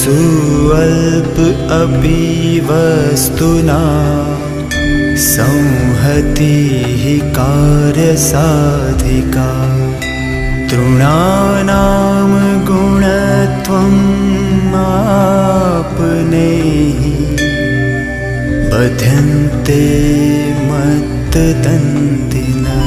सुअल्प अपि वस्तुना संहतिः कार्यसाधिका। तृणानां गुणत्वम् आपनेहि बध्यन्ते मत्तदन्तिनः।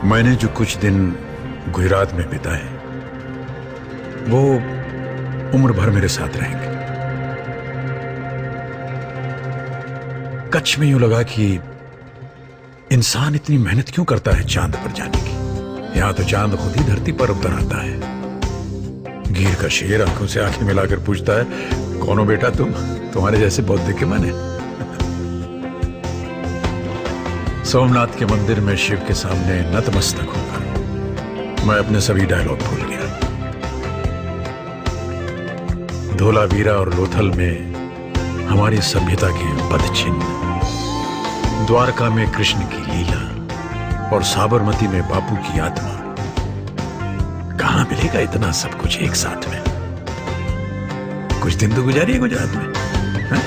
मैंने जो कुछ दिन गुजरात में बिताए वो उम्र भर मेरे साथ रहेंगे। कच्छ में यूं लगा कि इंसान इतनी मेहनत क्यों करता है चांद पर जाने की। यहां तो चांद खुद ही धरती पर उतर आता है। गिर का शेर आंखों से आंखें मिलाकर पूछता है, कौन हो बेटा तुम? तुम्हारे जैसे बौद्ध के माने। सोमनाथ के मंदिर में शिव के सामने नतमस्तक होकर मैं अपने सभी डायलॉग भूल गया। धोलावीरा और लोथल में हमारी सभ्यता के पदचिन्ह, द्वारका में कृष्ण की लीला और साबरमती में बापू की आत्मा। कहां मिलेगा इतना सब कुछ एक साथ में? कुछ दिन तो गुजारिए गुजरात में, हा?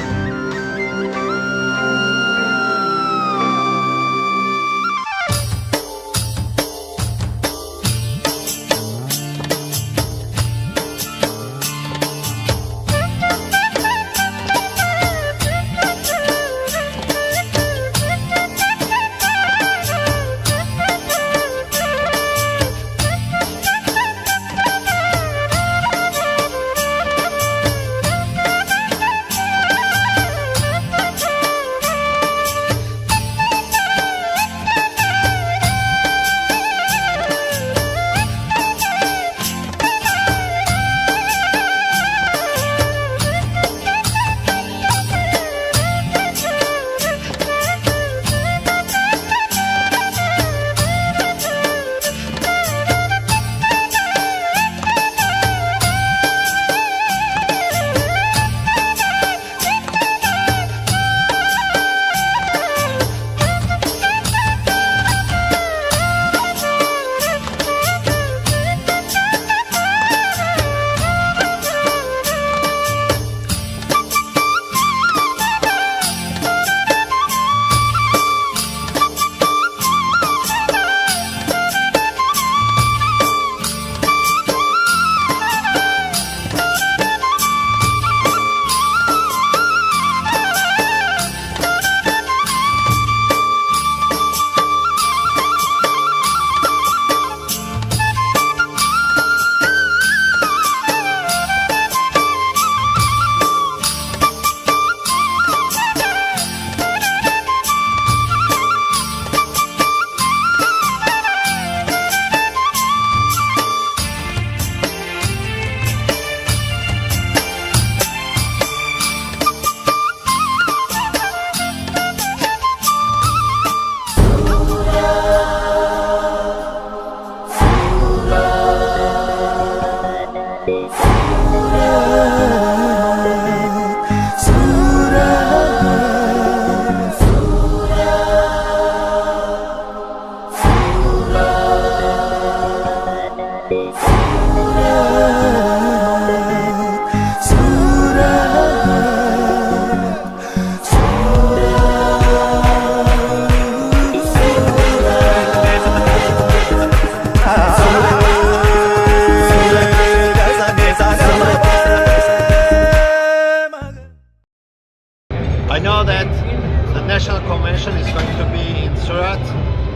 national convention is going to be in Surat,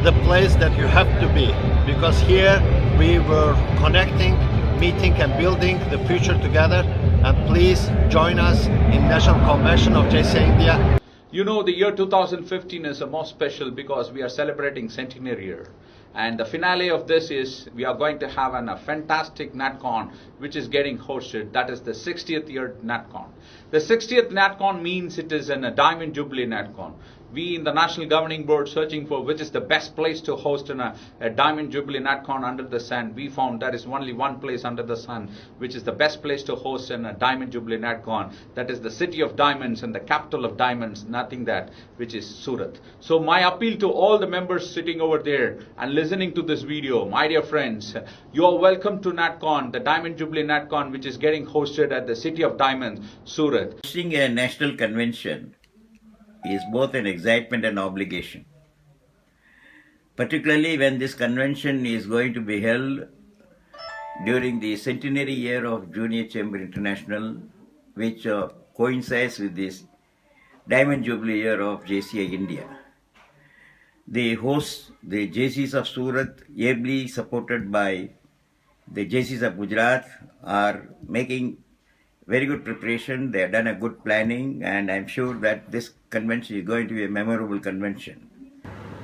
the place that you have to be, because here we were connecting, meeting and building the future together. And please join us in National Convention of JCI India. You know, the year 2015 is the most special because we are celebrating centenary year. And the finale of this is we are going to have a fantastic NatCon which is getting hosted. That is the 60th year NatCon. The 60th NatCon means it is a Diamond Jubilee NatCon. We in the National Governing Board searching for which is the best place to host a Diamond Jubilee NatCon under the sun. We found there is only one place under the sun which is the best place to host a Diamond Jubilee NatCon. That is the city of diamonds and the capital of diamonds, nothing that, which is Surat. So my appeal to all the members sitting over there and listening to this video, my dear friends, you are welcome to NatCon, the Diamond Jubilee NatCon which is getting hosted at the city of diamonds, Surat. Hosting a national convention is both an excitement and obligation, particularly when this convention is going to be held during the centenary year of Junior Chamber International, which coincides with this Diamond Jubilee year of JCI India. The hosts, the JCs of Surat, ably supported by the JCs of Gujarat, are making very good preparation. They have done a good planning, and I'm sure that this convention is going to be a memorable convention.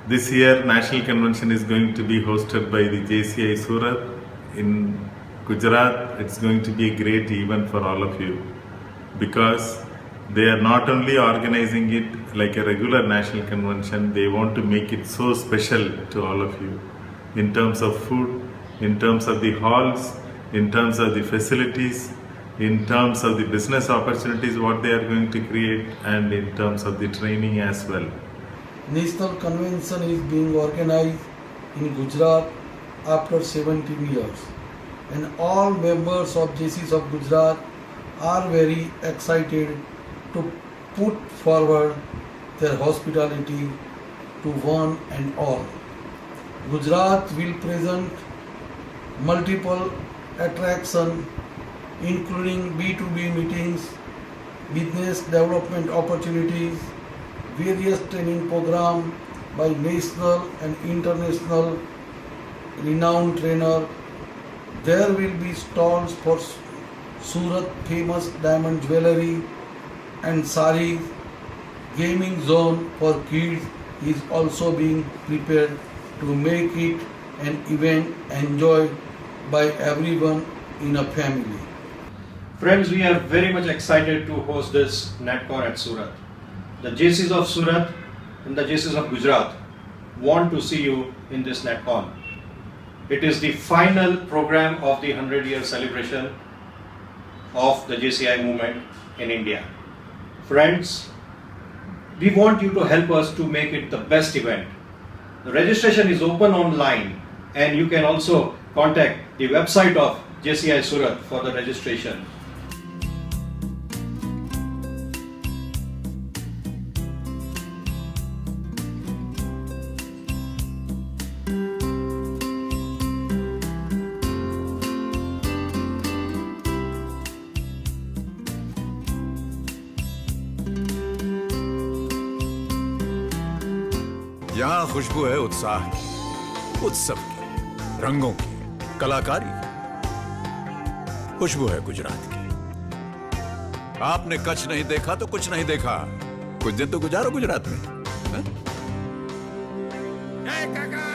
This year, National Convention is going to be hosted by the JCI Surat in Gujarat. It's going to be a great event for all of you because they are not only organizing it like a regular national convention, they want to make it so special to all of you in terms of food, in terms of the halls, in terms of the facilities, in terms of the business opportunities what they are going to create, and in terms of the training as well. National Convention is being organized in Gujarat after 17 years, and all members of JCs of Gujarat are very excited to put forward their hospitality to one and all. Gujarat will present multiple attractions including B2B meetings, business development opportunities, various training programs by national and international renowned trainers. There will be stalls for Surat famous diamond jewelry and saris. Gaming zone for kids is also being prepared to make it an event enjoyed by everyone in a family. Friends, we are very much excited to host this NatCon at Surat. The JCs of Surat and the JCs of Gujarat want to see you in this NatCon. It is the final program of the 100-year celebration of the JCI movement in India. Friends, we want you to help us to make it the best event. The registration is open online, and you can also contact the website of JCI Surat for the registration. यहाँ खुशबू है उत्साह की, उत्सव की, रंगों की, कलाकारी की। खुशबू है गुजरात की। आपने कच्छ नहीं देखा तो कुछ नहीं देखा। कुछ दिन तो गुजारो गुजरात में। हैं? जय काका!